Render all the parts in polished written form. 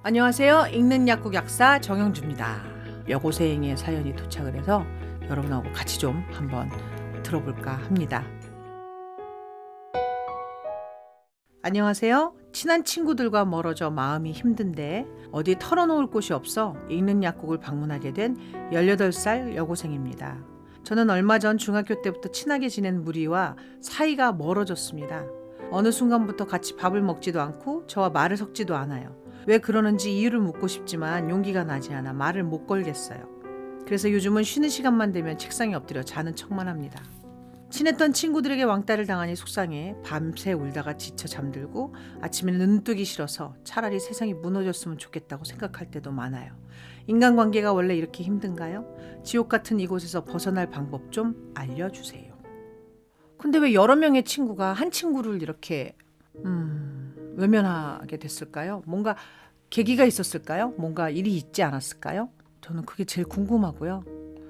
안녕하세요. 읽는 약국 약사 정영주입니다. 여고생의 사연이 도착을 해서 여러분하고 같이 좀 한번 들어볼까 합니다. 안녕하세요. 친한 친구들과 멀어져 마음이 힘든데 어디 털어놓을 곳이 없어 읽는 약국을 방문하게 된 18살 여고생입니다. 저는 얼마 전 중학교 때부터 친하게 지낸 무리와 사이가 멀어졌습니다. 어느 순간부터 같이 밥을 먹지도 않고 저와 말을 섞지도 않아요. 왜 그러는지 이유를 묻고 싶지만 용기가 나지 않아 말을 못 걸겠어요. 그래서 요즘은 쉬는 시간만 되면 책상에 엎드려 자는 척만 합니다. 친했던 친구들에게 왕따를 당하니 속상해 밤새 울다가 지쳐 잠들고 아침에는 눈 뜨기 싫어서 차라리 세상이 무너졌으면 좋겠다고 생각할 때도 많아요. 인간관계가 원래 이렇게 힘든가요? 지옥 같은 이곳에서 벗어날 방법 좀 알려주세요. 근데 왜 여러 명의 친구가 한 친구를 이렇게 외면하게 됐을까요? 뭔가 계기가 있었을까요? 뭔가 일이 있지 않았을까요? 저는 그게 제일 궁금하고요.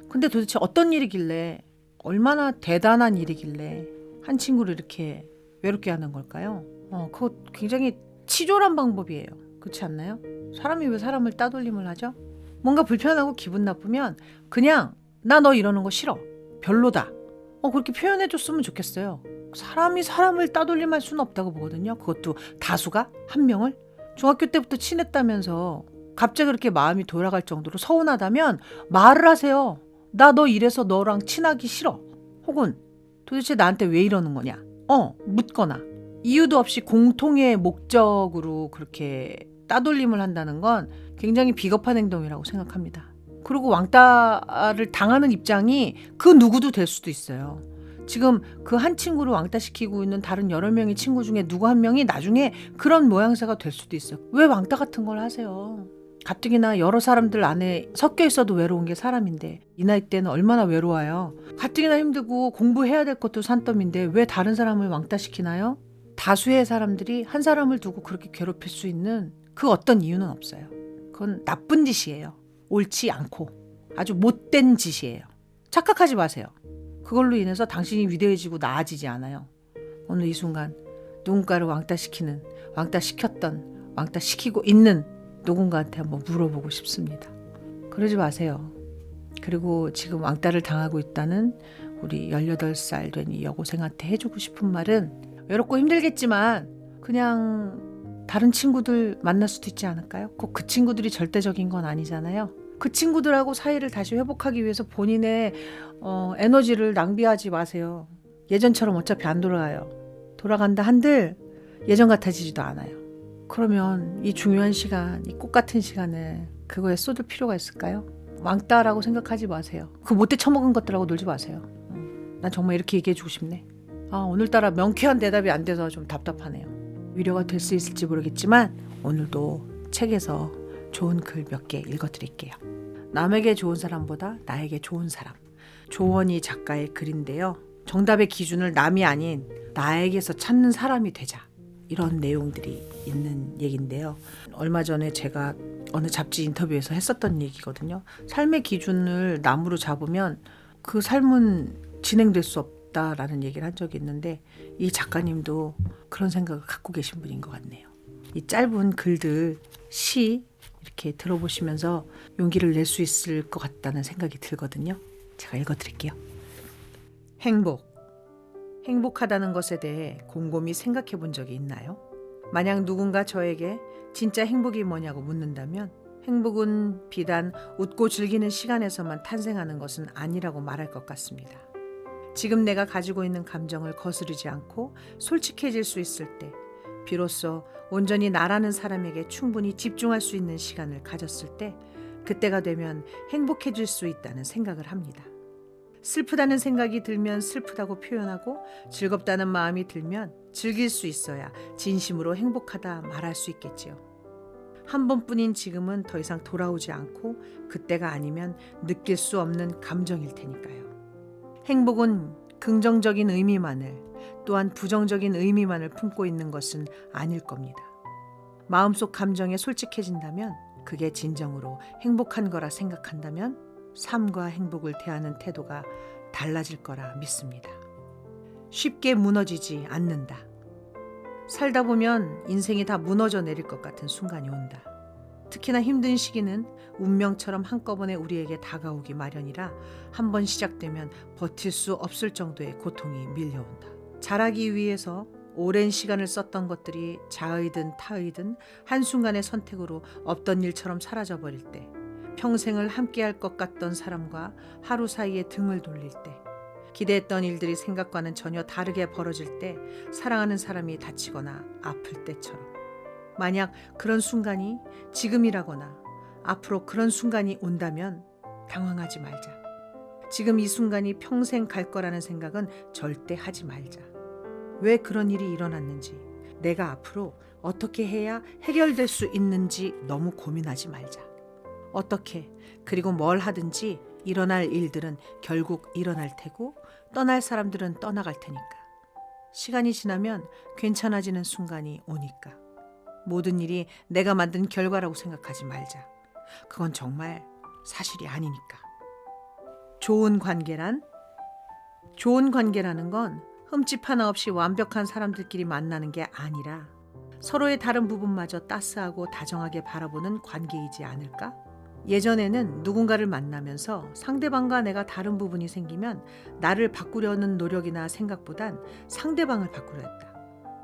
근데 도대체 어떤 일이길래, 얼마나 대단한 일이길래 한 친구를 이렇게 외롭게 하는 걸까요? 그거 굉장히 치졸한 방법이에요. 그렇지 않나요? 사람이 왜 사람을 따돌림을 하죠? 뭔가 불편하고 기분 나쁘면 그냥 나 너 이러는 거 싫어. 별로다. 그렇게 표현해줬으면 좋겠어요. 사람이 사람을 따돌림할 수는 없다고 보거든요. 그것도 다수가 한 명을. 중학교 때부터 친했다면서 갑자기 그렇게 마음이 돌아갈 정도로 서운하다면 말을 하세요. 나 너 이래서 너랑 친하기 싫어. 혹은 도대체 나한테 왜 이러는 거냐. 묻거나. 이유도 없이 공통의 목적으로 그렇게 따돌림을 한다는 건 굉장히 비겁한 행동이라고 생각합니다. 그리고 왕따를 당하는 입장이 그 누구도 될 수도 있어요. 지금 그 한 친구를 왕따시키고 있는 다른 여러 명의 친구 중에 누구 한 명이 나중에 그런 모양새가 될 수도 있어요. 왜 왕따 같은 걸 하세요? 가뜩이나 여러 사람들 안에 섞여 있어도 외로운 게 사람인데 이 나이 때는 얼마나 외로워요. 가뜩이나 힘들고 공부해야 될 것도 산더미인데 왜 다른 사람을 왕따시키나요? 다수의 사람들이 한 사람을 두고 그렇게 괴롭힐 수 있는 그 어떤 이유는 없어요. 그건 나쁜 짓이에요. 옳지 않고 아주 못된 짓이에요. 착각하지 마세요. 그걸로 인해서 당신이 위대해지고 나아지지 않아요. 오늘 이 순간 누군가를 왕따시키는, 왕따시켰던, 왕따시키고 있는 누군가한테 한번 물어보고 싶습니다. 그러지 마세요. 그리고 지금 왕따를 당하고 있다는 우리 18살 된 이 여고생한테 해주고 싶은 말은 외롭고 힘들겠지만 그냥 다른 친구들 만날 수도 있지 않을까요? 꼭 그 친구들이 절대적인 건 아니잖아요. 그 친구들하고 사이를 다시 회복하기 위해서 본인의 에너지를 낭비하지 마세요. 예전처럼 어차피 안 돌아가요. 돌아간다 한들 예전 같아지지도 않아요. 그러면 이 중요한 시간, 이 꽃 같은 시간을 그거에 쏟을 필요가 있을까요? 왕따라고 생각하지 마세요. 그 못돼 처먹은 것들하고 놀지 마세요. 난 정말 이렇게 얘기해주고 싶네. 오늘따라 명쾌한 대답이 안 돼서 좀 답답하네요. 위로가 될 수 있을지 모르겠지만 오늘도 책에서 좋은 글 몇 개 읽어드릴게요. 남에게 좋은 사람보다 나에게 좋은 사람. 조원희 작가의 글인데요. 정답의 기준을 남이 아닌 나에게서 찾는 사람이 되자. 이런 내용들이 있는 얘기인데요. 얼마 전에 제가 어느 잡지 인터뷰에서 했었던 얘기거든요. 삶의 기준을 남으로 잡으면 그 삶은 진행될 수 없다라는 얘기를 한 적이 있는데 이 작가님도 그런 생각을 갖고 계신 분인 것 같네요. 이 짧은 글들, 시 이렇게 들어보시면서 용기를 낼 수 있을 것 같다는 생각이 들거든요. 제가 읽어드릴게요. 행복하다는 것에 대해 곰곰이 생각해 본 적이 있나요? 만약 누군가 저에게 진짜 행복이 뭐냐고 묻는다면 행복은 비단 웃고 즐기는 시간에서만 탄생하는 것은 아니라고 말할 것 같습니다. 지금 내가 가지고 있는 감정을 거스르지 않고 솔직해질 수 있을 때 비로소 온전히 나라는 사람에게 충분히 집중할 수 있는 시간을 가졌을 때 그때가 되면 행복해질 수 있다는 생각을 합니다. 슬프다는 생각이 들면 슬프다고 표현하고 즐겁다는 마음이 들면 즐길 수 있어야 진심으로 행복하다 말할 수 있겠지요. 한 번뿐인 지금은 더 이상 돌아오지 않고 그때가 아니면 느낄 수 없는 감정일 테니까요. 행복은 긍정적인 의미만을 또한 부정적인 의미만을 품고 있는 것은 아닐 겁니다. 마음속 감정에 솔직해진다면 그게 진정으로 행복한 거라 생각한다면 삶과 행복을 대하는 태도가 달라질 거라 믿습니다. 쉽게 무너지지 않는다. 살다 보면 인생이 다 무너져 내릴 것 같은 순간이 온다. 특히나 힘든 시기는 운명처럼 한꺼번에 우리에게 다가오기 마련이라 한 번 시작되면 버틸 수 없을 정도의 고통이 밀려온다. 자라기 위해서 오랜 시간을 썼던 것들이 자의든 타의든 한순간의 선택으로 없던 일처럼 사라져버릴 때, 평생을 함께할 것 같던 사람과 하루 사이에 등을 돌릴 때, 기대했던 일들이 생각과는 전혀 다르게 벌어질 때, 사랑하는 사람이 다치거나 아플 때처럼. 만약 그런 순간이 지금이라거나 앞으로 그런 순간이 온다면 당황하지 말자. 지금 이 순간이 평생 갈 거라는 생각은 절대 하지 말자. 왜 그런 일이 일어났는지, 내가 앞으로 어떻게 해야 해결될 수 있는지 너무 고민하지 말자. 어떻게, 그리고 뭘 하든지 일어날 일들은 결국 일어날 테고 떠날 사람들은 떠나갈 테니까. 시간이 지나면 괜찮아지는 순간이 오니까. 모든 일이 내가 만든 결과라고 생각하지 말자. 그건 정말 사실이 아니니까. 좋은 관계란? 좋은 관계라는 건 흠집 하나 없이 완벽한 사람들끼리 만나는 게 아니라 서로의 다른 부분마저 따스하고 다정하게 바라보는 관계이지 않을까? 예전에는 누군가를 만나면서 상대방과 내가 다른 부분이 생기면 나를 바꾸려는 노력이나 생각보단 상대방을 바꾸려 했다.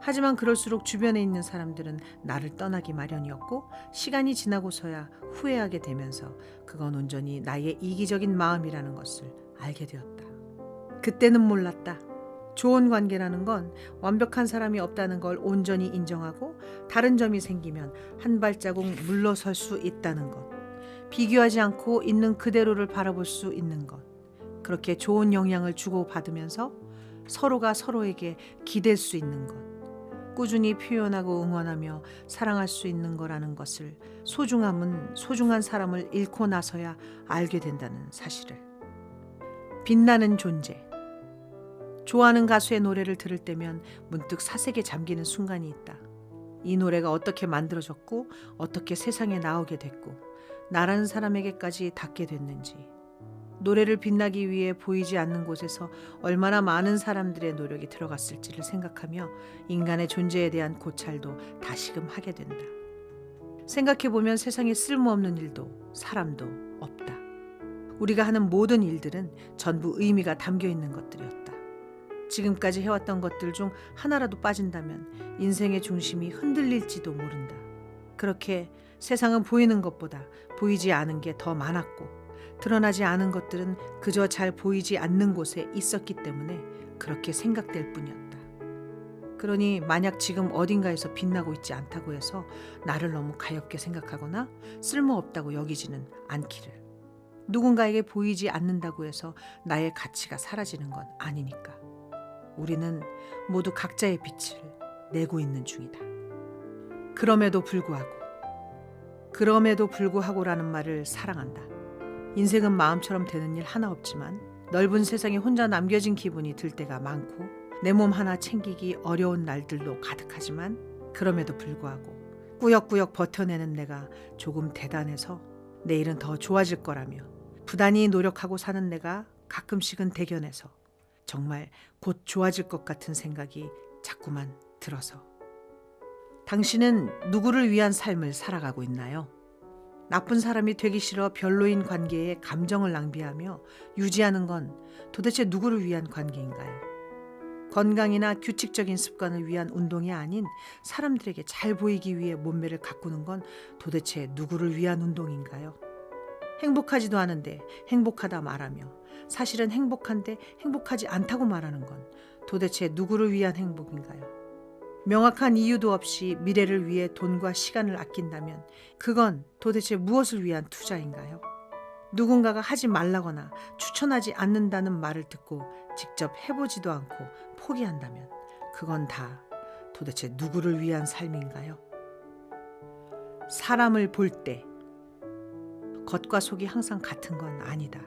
하지만 그럴수록 주변에 있는 사람들은 나를 떠나기 마련이었고, 시간이 지나고서야 후회하게 되면서 그건 온전히 나의 이기적인 마음이라는 것을 알게 되었다. 그때는 몰랐다. 좋은 관계라는 건 완벽한 사람이 없다는 걸 온전히 인정하고, 다른 점이 생기면 한 발자국 물러설 수 있다는 것, 비교하지 않고 있는 그대로를 바라볼 수 있는 것, 그렇게 좋은 영향을 주고받으면서 서로가 서로에게 기댈 수 있는 것, 꾸준히 표현하고 응원하며 사랑할 수 있는 거라는 것을, 소중함은 소중한 사람을 잃고 나서야 알게 된다는 사실을. 빛나는 존재. 좋아하는 가수의 노래를 들을 때면 문득 사색에 잠기는 순간이 있다. 이 노래가 어떻게 만들어졌고 어떻게 세상에 나오게 됐고 나라는 사람에게까지 닿게 됐는지, 노래를 빛나기 위해 보이지 않는 곳에서 얼마나 많은 사람들의 노력이 들어갔을지를 생각하며 인간의 존재에 대한 고찰도 다시금 하게 된다. 생각해보면 세상에 쓸모없는 일도 사람도 없다. 우리가 하는 모든 일들은 전부 의미가 담겨 있는 것들이었다. 지금까지 해왔던 것들 중 하나라도 빠진다면 인생의 중심이 흔들릴지도 모른다. 그렇게 세상은 보이는 것보다 보이지 않은 게 더 많았고, 드러나지 않은 것들은 그저 잘 보이지 않는 곳에 있었기 때문에 그렇게 생각될 뿐이었다. 그러니 만약 지금 어딘가에서 빛나고 있지 않다고 해서 나를 너무 가엽게 생각하거나 쓸모없다고 여기지는 않기를. 누군가에게 보이지 않는다고 해서 나의 가치가 사라지는 건 아니니까. 우리는 모두 각자의 빛을 내고 있는 중이다. 그럼에도 불구하고라는 말을 사랑한다. 인생은 마음처럼 되는 일 하나 없지만 넓은 세상에 혼자 남겨진 기분이 들 때가 많고, 내 몸 하나 챙기기 어려운 날들도 가득하지만, 그럼에도 불구하고 꾸역꾸역 버텨내는 내가 조금 대단해서 내일은 더 좋아질 거라며, 부단히 노력하고 사는 내가 가끔씩은 대견해서 정말 곧 좋아질 것 같은 생각이 자꾸만 들어서. 당신은 누구를 위한 삶을 살아가고 있나요? 나쁜 사람이 되기 싫어 별로인 관계에 감정을 낭비하며 유지하는 건 도대체 누구를 위한 관계인가요? 건강이나 규칙적인 습관을 위한 운동이 아닌 사람들에게 잘 보이기 위해 몸매를 가꾸는 건 도대체 누구를 위한 운동인가요? 행복하지도 않은데 행복하다 말하며, 사실은 행복한데 행복하지 않다고 말하는 건 도대체 누구를 위한 행복인가요? 명확한 이유도 없이 미래를 위해 돈과 시간을 아낀다면 그건 도대체 무엇을 위한 투자인가요? 누군가가 하지 말라거나 추천하지 않는다는 말을 듣고 직접 해보지도 않고 포기한다면 그건 다 도대체 누구를 위한 삶인가요? 사람을 볼 때 겉과 속이 항상 같은 건 아니다.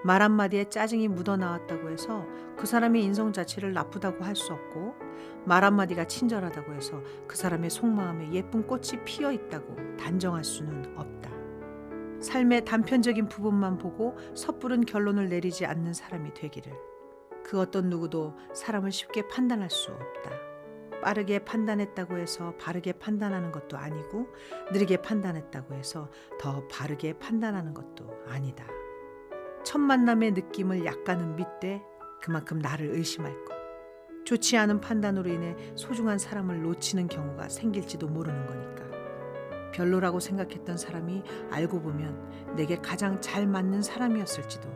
말 한마디에 짜증이 묻어나왔다고 해서 그 사람의 인성 자체를 나쁘다고 할 수 없고, 말 한마디가 친절하다고 해서 그 사람의 속마음에 예쁜 꽃이 피어 있다고 단정할 수는 없다. 삶의 단편적인 부분만 보고 섣부른 결론을 내리지 않는 사람이 되기를. 그 어떤 누구도 사람을 쉽게 판단할 수 없다. 빠르게 판단했다고 해서 바르게 판단하는 것도 아니고 느리게 판단했다고 해서 더 바르게 판단하는 것도 아니다. 첫 만남의 느낌을 약간은 믿되 그만큼 나를 의심할 것. 좋지 않은 판단으로 인해 소중한 사람을 놓치는 경우가 생길지도 모르는 거니까. 별로라고 생각했던 사람이 알고 보면 내게 가장 잘 맞는 사람이었을지도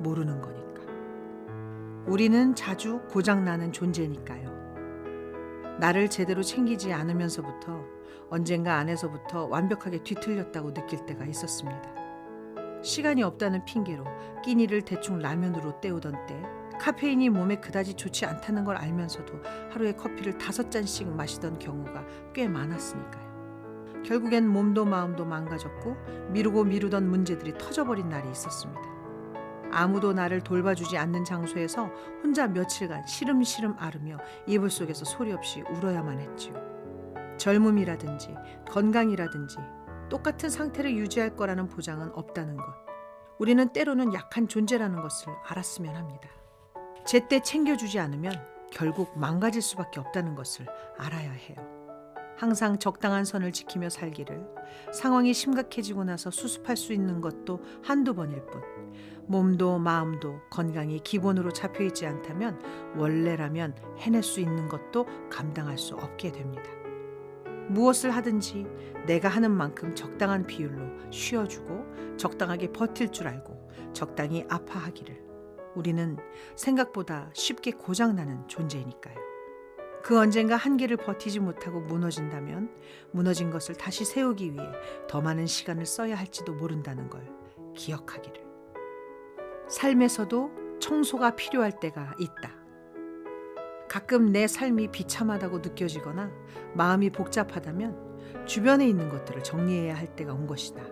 모르는 거니까. 우리는 자주 고장나는 존재니까요. 나를 제대로 챙기지 않으면서부터 언젠가 안에서부터 완벽하게 뒤틀렸다고 느낄 때가 있었습니다. 시간이 없다는 핑계로 끼니를 대충 라면으로 때우던 때, 카페인이 몸에 그다지 좋지 않다는 걸 알면서도 하루에 커피를 5잔씩 마시던 경우가 꽤 많았으니까요. 결국엔 몸도 마음도 망가졌고 미루고 미루던 문제들이 터져버린 날이 있었습니다. 아무도 나를 돌봐주지 않는 장소에서 혼자 며칠간 시름시름 앓으며 이불 속에서 소리 없이 울어야만 했지요. 젊음이라든지 건강이라든지 똑같은 상태를 유지할 거라는 보장은 없다는 것. 우리는 때로는 약한 존재라는 것을 알았으면 합니다. 제때 챙겨주지 않으면 결국 망가질 수밖에 없다는 것을 알아야 해요. 항상 적당한 선을 지키며 살기를, 상황이 심각해지고 나서 수습할 수 있는 것도 한두 번일 뿐, 몸도 마음도 건강이 기본으로 잡혀있지 않다면 원래라면 해낼 수 있는 것도 감당할 수 없게 됩니다. 무엇을 하든지 내가 하는 만큼 적당한 비율로 쉬어주고 적당하게 버틸 줄 알고 적당히 아파하기를. 우리는 생각보다 쉽게 고장나는 존재니까요. 그 언젠가 한계를 버티지 못하고 무너진다면 무너진 것을 다시 세우기 위해 더 많은 시간을 써야 할지도 모른다는 걸 기억하기를. 삶에서도 청소가 필요할 때가 있다. 가끔 내 삶이 비참하다고 느껴지거나 마음이 복잡하다면 주변에 있는 것들을 정리해야 할 때가 온 것이다.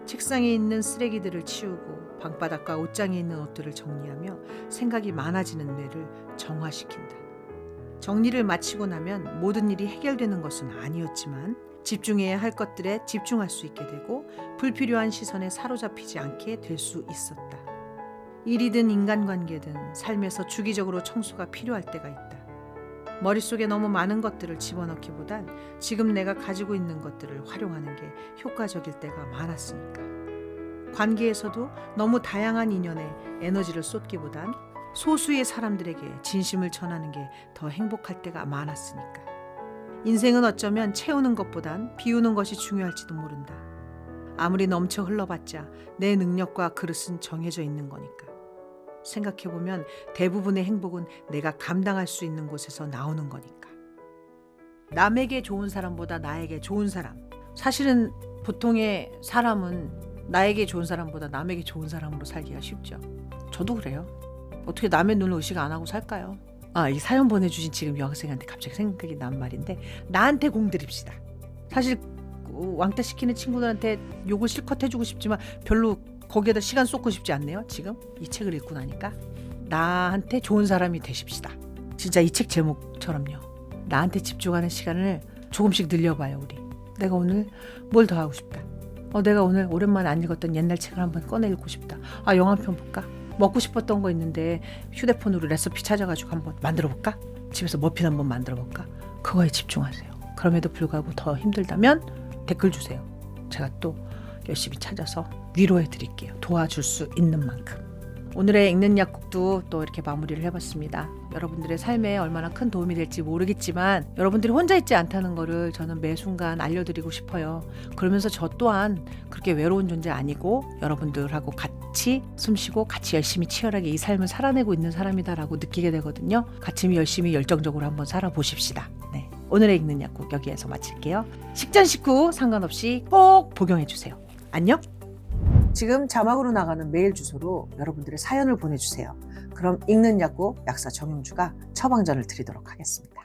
책상에 있는 쓰레기들을 치우고 방바닥과 옷장에 있는 옷들을 정리하며 생각이 많아지는 뇌를 정화시킨다. 정리를 마치고 나면 모든 일이 해결되는 것은 아니었지만 집중해야 할 것들에 집중할 수 있게 되고 불필요한 시선에 사로잡히지 않게 될 수 있었다. 일이든 인간관계든 삶에서 주기적으로 청소가 필요할 때가 있다. 머릿속에 너무 많은 것들을 집어넣기보단 지금 내가 가지고 있는 것들을 활용하는 게 효과적일 때가 많았으니까. 관계에서도 너무 다양한 인연에 에너지를 쏟기보단 소수의 사람들에게 진심을 전하는 게 더 행복할 때가 많았으니까. 인생은 어쩌면 채우는 것보단 비우는 것이 중요할지도 모른다. 아무리 넘쳐 흘러봤자 내 능력과 그릇은 정해져 있는 거니까. 생각해보면 대부분의 행복은 내가 감당할 수 있는 곳에서 나오는 거니까. 남에게 좋은 사람보다 나에게 좋은 사람. 사실은 보통의 사람은 나에게 좋은 사람보다 남에게 좋은 사람으로 살기가 쉽죠. 저도 그래요. 어떻게 남의 눈을 의식 안 하고 살까요? 이 사연 보내주신 지금 여학생한테 갑자기 생각이 난 말인데, 나한테 공들입시다. 사실 왕따 시키는 친구들한테 욕을 실컷 해주고 싶지만 별로 거기에다 시간 쏟고 싶지 않네요. 지금 이 책을 읽고 나니까 나한테 좋은 사람이 되십시다. 진짜 이 책 제목처럼요. 나한테 집중하는 시간을 조금씩 늘려봐요. 우리. 내가 오늘 뭘 더 하고 싶다. 내가 오늘 오랜만에 안 읽었던 옛날 책을 한번 꺼내 읽고 싶다. 영화 한 편 볼까? 먹고 싶었던 거 있는데 휴대폰으로 레시피 찾아가지고 한번 만들어 볼까? 집에서 머핀 한번 만들어 볼까? 그거에 집중하세요. 그럼에도 불구하고 더 힘들다면 댓글 주세요. 제가 또 열심히 찾아서 위로해 드릴게요. 도와줄 수 있는 만큼. 오늘의 읽는 약국도 또 이렇게 마무리를 해봤습니다. 여러분들의 삶에 얼마나 큰 도움이 될지 모르겠지만 여러분들이 혼자 있지 않다는 거를 저는 매 순간 알려드리고 싶어요. 그러면서 저 또한 그렇게 외로운 존재 아니고 여러분들하고 같이 숨쉬고 같이 열심히 치열하게 이 삶을 살아내고 있는 사람이다라고 느끼게 되거든요. 같이 열심히 열정적으로 한번 살아보십시다. 네, 오늘의 읽는 약국 여기에서 마칠게요. 식전 식후 상관없이 꼭 복용해주세요. 안녕. 지금 자막으로 나가는 메일 주소로 여러분들의 사연을 보내주세요. 그럼 읽는 약국 약사 정용주가 처방전을 드리도록 하겠습니다.